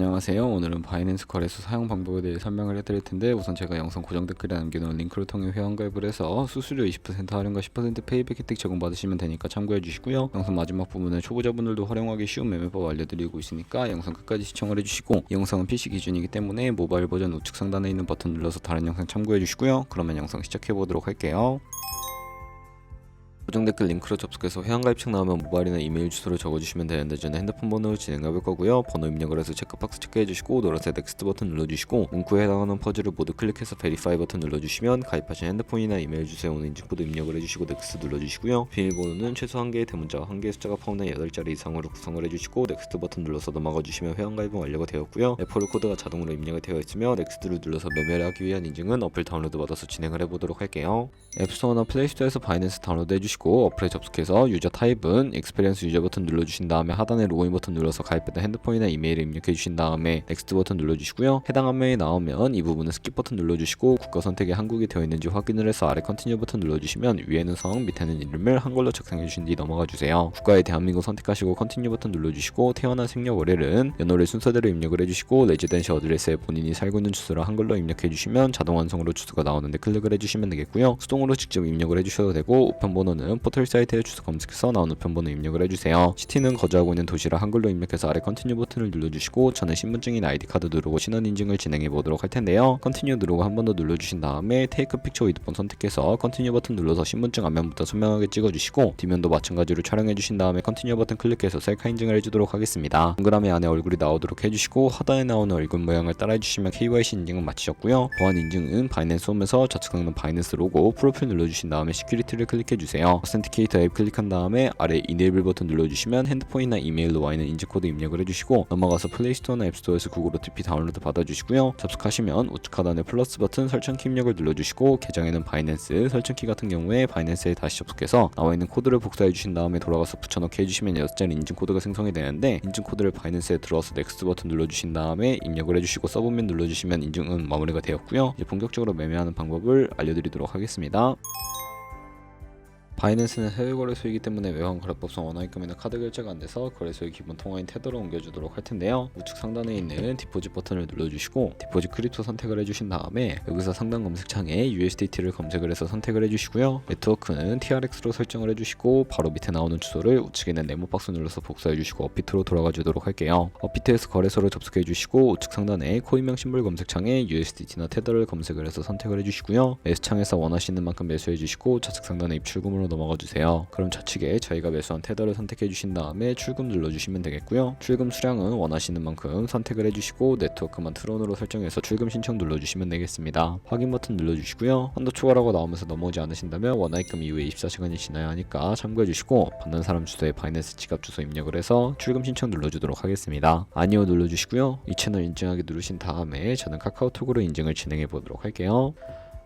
안녕하세요. 오늘은 바이낸스 거래소 사용 방법에 대해 설명을 해드릴 텐데, 우선 제가 영상 고정 댓글에 남겨놓은 링크를 통해 회원가입을 해서 수수료 20% 할인과 10% 페이백 혜택 제공받으시면 되니까 참고해 주시고요. 영상 마지막 부분에 초보자분들도 활용하기 쉬운 매매법 알려드리고 있으니까 영상 끝까지 시청을 해주시고, 이 영상은 PC 기준이기 때문에 모바일 버전 우측 상단에 있는 버튼 눌러서 다른 영상 참고해 주시고요. 그러면 영상 시작해 보도록 할게요. 고정 댓글 링크로 접속해서 회원가입창 나오면 모바일이나 이메일 주소를 적어주시면 되는데, 저는 핸드폰 번호로 진행해볼 거고요. 번호 입력을 해서 체크박스 체크해주시고 노란색 넥스트 버튼 눌러주시고, 문구에 해당하는 퍼즐을 모두 클릭해서 베리파이 버튼 눌러주시면 가입하신 핸드폰이나 이메일 주소에 오는 인증코드 입력을 해주시고 넥스트 눌러주시고요. 비밀번호는 최소 1개의 대문자와 1개의 숫자가 포함된 8자리 이상으로 구성을 해주시고 넥스트 버튼 눌러서 넘어가주시면 회원가입은 완료가 되었고요. 레퍼럴 코드가 자동으로 입력이 되어 있으며 넥스트를 눌러서 매매를 하기 위한 인증은 어플 다운로드 받아서 진행을 해보도록 할게요. 앱스토어나 플레이스토어에서 바이낸스 다운로드 해주시고 어플에 접속해서 유저 타입은 익스피리언스 유저 버튼 눌러주신 다음에 하단에 로그인 버튼 눌러서 가입했던 핸드폰이나 이메일을 입력해 주신 다음에 넥스트 버튼 눌러주시고요. 해당 화면이 나오면 이 부분은 스킵 버튼 눌러주시고 국가 선택에 한국이 되어 있는지 확인을 해서 아래 컨티뉴 버튼 눌러주시면 위에는 성, 밑에는 이름을 한글로 작성해 주신 뒤 넘어가 주세요. 국가에 대한민국 선택하시고 컨티뉴 버튼 눌러주시고 태어난 생년 월일은 연월일 순서대로 입력을 해주시고 레지던시 어드레스에 본인이 살고 있는 주소를 한글로 입력해 주시면 자동 완성으로 주소가 나오는데 클릭을 해주시면 되겠고요. 수동으로 직접 입력을 해주셔도 되고, 우편번호는 포털 사이트에 주소 검색해서 나온 우편번호 입력을 해주세요. 시티는 거주하고 있는 도시를 한글로 입력해서 아래 컨티뉴 버튼을 눌러주시고, 저는 신분증이나 아이디카드 누르고 신원 인증을 진행해 보도록 할 텐데요. 컨티뉴 누르고 한 번 더 눌러주신 다음에 테이크 픽처 위드 폰 선택해서 컨티뉴 버튼 눌러서 신분증 앞면부터 선명하게 찍어주시고, 뒷면도 마찬가지로 촬영해 주신 다음에 컨티뉴 버튼 클릭해서 셀카 인증을 해주도록 하겠습니다. 동그라미 안에 얼굴이 나오도록 해주시고, 하단에 나오는 얼굴 모양을 따라 해주시면 KYC 인증은 마치셨고요. 보안 인증은 바이낸스 홈에서 좌측 상단 바이낸스 로고 프로필 눌러주신 다음에 시큐리티를 클릭해주세요. 어센티케이터 앱 클릭한 다음에 아래 이네이블 버튼 눌러주시면 핸드폰이나 이메일로 와 있는 인증코드 입력을 해주시고, 넘어가서 플레이스토어나 앱스토어에서 구글 OTP 다운로드 받아주시고요. 접속하시면 우측 하단에 플러스 버튼 설정키 입력을 눌러주시고, 계정에는 바이낸스, 설정키 같은 경우에 바이낸스에 다시 접속해서 나와 있는 코드를 복사해 주신 다음에 돌아가서 붙여넣기 해주시면 6자리 인증코드가 생성이 되는데, 인증코드를 바이낸스에 들어와서 넥스트 버튼 눌러주신 다음에 입력을 해주시고 서브밋 눌러주시면 인증은 마무리가 되었고요. 이제 본격적으로 매매하는 방법을 알려드리도록 하겠습니다. 바이낸스는 해외 거래소이기 때문에 외환 거래법상 원화입금이나 카드 결제가 안 돼서 거래소의 기본 통화인 테더로 옮겨주도록 할 텐데요. 우측 상단에 있는 디포짓 버튼을 눌러주시고 디포짓 크립토 선택을 해주신 다음에 여기서 상단 검색창에 USDT를 검색을 해서 선택을 해주시고요. 네트워크는 TRX로 설정을 해주시고, 바로 밑에 나오는 주소를 우측에 있는 네모 박스 눌러서 복사해주시고 업비트로 돌아가 주도록 할게요. 업비트에서 거래소를 접속해주시고 우측 상단에 코인명 심볼 검색창에 USDT나 테더를 검색을 해서 선택을 해주시고요. 매수창에서 원하시는 만큼 매수해주시고 좌측 상단에 입출금으로 넘어가 주세요. 그럼 좌측에 저희가 매수한 테더를 선택해 주신 다음에 출금 눌러주시면 되겠고요. 출금 수량은 원하시는 만큼 선택을 해주시고 네트워크만 트론으로 설정해서 출금 신청 눌러주시면 되겠습니다. 확인 버튼 눌러주시고요. 한도 초과라고 나오면서 넘어오지 않으신다면 원화입금 이후에 24시간이 지나야 하니까 참고해 주시고, 받는 사람 주소에 바이낸스 지갑 주소 입력을 해서 출금 신청 눌러주도록 하겠습니다. 아니요 눌러주시고요. 이 채널 인증하기 누르신 다음에 저는 카카오톡으로 인증을 진행해 보도록 할게요.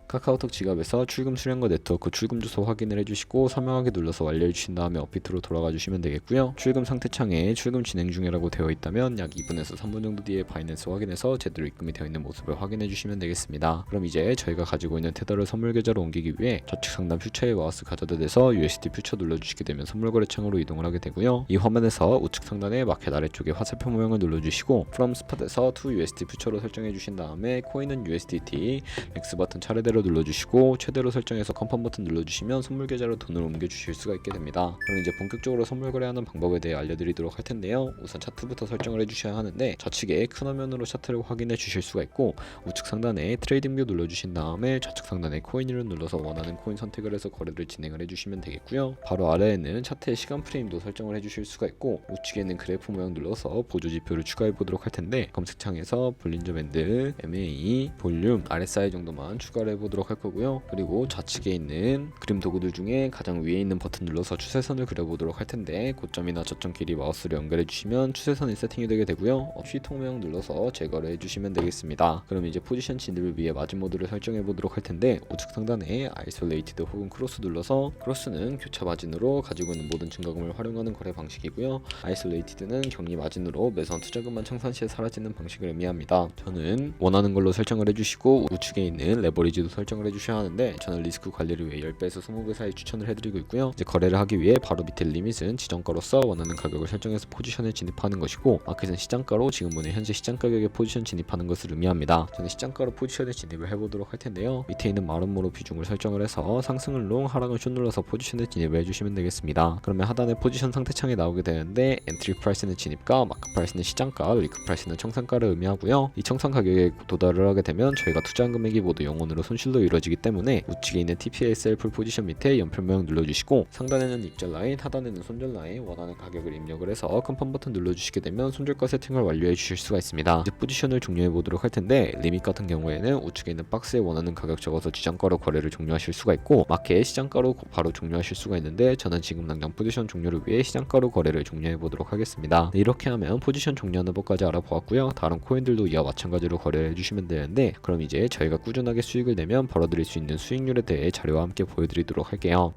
카카오톡 지갑에서 출금 수량과 네트워크 출금 주소 확인을 해주시고 서명하기 눌러서 완료해 주신 다음에 업비트로 돌아가 주시면 되겠고요. 출금 상태 창에 출금 진행 중이라고 되어 있다면 약 2분에서 3분 정도 뒤에 바이낸스 확인해서 제대로 입금이 되어 있는 모습을 확인해 주시면 되겠습니다. 그럼 이제 저희가 가지고 있는 테더를 선물 계좌로 옮기기 위해 좌측 상단 퓨처에 마우스 가져다 대서 USD 퓨처 눌러주시게 되면 선물 거래 창으로 이동을 하게 되고요. 이 화면에서 우측 상단의 마켓 아래쪽에 화살표 모양을 눌러주시고 From Spot에서 To USD 퓨처로 설정해 주신 다음에 코인은 USDT, X 버튼 차례대로 눌러주시고 최대로 설정해서 컨펌 버튼 눌러주시면 선물 계좌로 돈을 옮겨주실 수가 있게 됩니다. 그럼 이제 본격적으로 선물 거래하는 방법에 대해 알려드리도록 할 텐데요. 우선 차트부터 설정을 해주셔야 하는데, 좌측에 큰 화면으로 차트를 확인해 주실 수가 있고, 우측 상단에 트레이딩 뷰 눌러주신 다음에 좌측 상단에 코인을 눌러서 원하는 코인 선택을 해서 거래를 진행을 해주시면 되겠고요. 바로 아래에는 차트의 시간 프레임도 설정을 해주실 수가 있고, 우측에 있는 그래프 모양 눌러서 보조 지표를 추가해 보도록 할 텐데, 검색창에서 볼린저 밴드, MA, 볼륨, RSI 정도만 추가를 해보도록 할 거고요. 그리고 좌측에 있는 그림 도구들 중에 가장 위에 있는 버튼 눌러서 추세선을 그려보도록 할 텐데, 고점이나 저점 길이 마우스를 연결해 주시면 추세선이 세팅이 되게 되고요. 없이 통모양 눌러서 제거를 해주시면 되겠습니다. 그럼 이제 포지션 진입을 위해 마진 모드를 설정해 보도록 할 텐데, 우측 상단에 아이솔레이티드 혹은 크로스 눌러서, 크로스는 교차 마진으로 가지고 있는 모든 증가금을 활용하는 거래 방식이고요. 아이솔레이티드는 격리 마진으로 매수한 투자금만 청산 시에 사라지는 방식을 의미합니다. 저는 원하는 걸로 설정을 해주시고 우측에 있는 레버리지도 설정을 해주셔야 하는데 저는 리스크 관리를 위해 10배에서 20배 사이 추천을 해드리고 있고요. 이제 거래를 하기 위해 바로 밑에 리밋은 지정가로서 원하는 가격을 설정해서 포지션에 진입하는 것이고, 마켓은 시장가로 지금 보는 현재 시장 가격에 포지션 진입하는 것을 의미합니다. 저는 시장가로 포지션에 진입을 해보도록 할 텐데요. 밑에 있는 마름모로 비중을 설정을 해서 상승을 롱, 하락을 숏 눌러서 포지션에 진입을 해주시면 되겠습니다. 그러면 하단에 포지션 상태창이 나오게 되는데 엔트리 프라이스는 진입가, 마크 프라이스는 시장가, 리크 프라이스는 청산가를 의미하고요. 이 청산 가격에 도달을 하게 되면 저희가 투자한 금액이 모두 영원으로 손실로 이루어지기 때문에 우측에 있는 TPSL 풀 포지션 밑에 연필 모양 눌러주시고, 상단에는 입절 라인, 하단에는 손절 라인, 원하는 가격을 입력을 해서 컨펌 버튼 눌러주시게 되면 손절가 세팅을 완료해 주실 수가 있습니다. 이제 포지션을 종료해 보도록 할 텐데, 리밋 같은 경우에는 우측에 있는 박스에 원하는 가격 적어서 지정가로 거래를 종료하실 수가 있고, 마켓 시장가로 바로 종료하실 수가 있는데 저는 지금 당장 포지션 종료를 위해 시장가로 거래를 종료해 보도록 하겠습니다. 네, 이렇게 하면 포지션 종료하는 법까지 알아보았고요. 다른 코인들도 이와 마찬가지로 거래해 주시면 되는데, 그럼 이제 저희가 꾸준하게 수익을 내면 벌어들일 수 있는 수익률에 대해 자료와 함께 보여드리도록 할게요.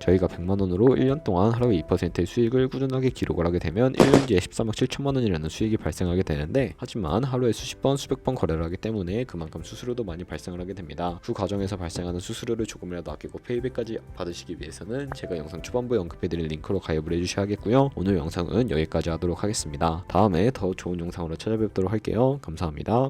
저희가 100만원으로 1년 동안 하루에 2%의 수익을 꾸준하게 기록을 하게 되면 1년 뒤에 13억 7천만원이라는 수익이 발생하게 되는데, 하지만 하루에 수십 번 수백 번 거래를 하기 때문에 그만큼 수수료도 많이 발생을 하게 됩니다. 그 과정에서 발생하는 수수료를 조금이라도 아끼고 페이백까지 받으시기 위해서는 제가 영상 초반부에 언급해드린 링크로 가입을 해주셔야겠고요. 오늘 영상은 여기까지 하도록 하겠습니다. 다음에 더 좋은 영상으로 찾아뵙도록 할게요. 감사합니다.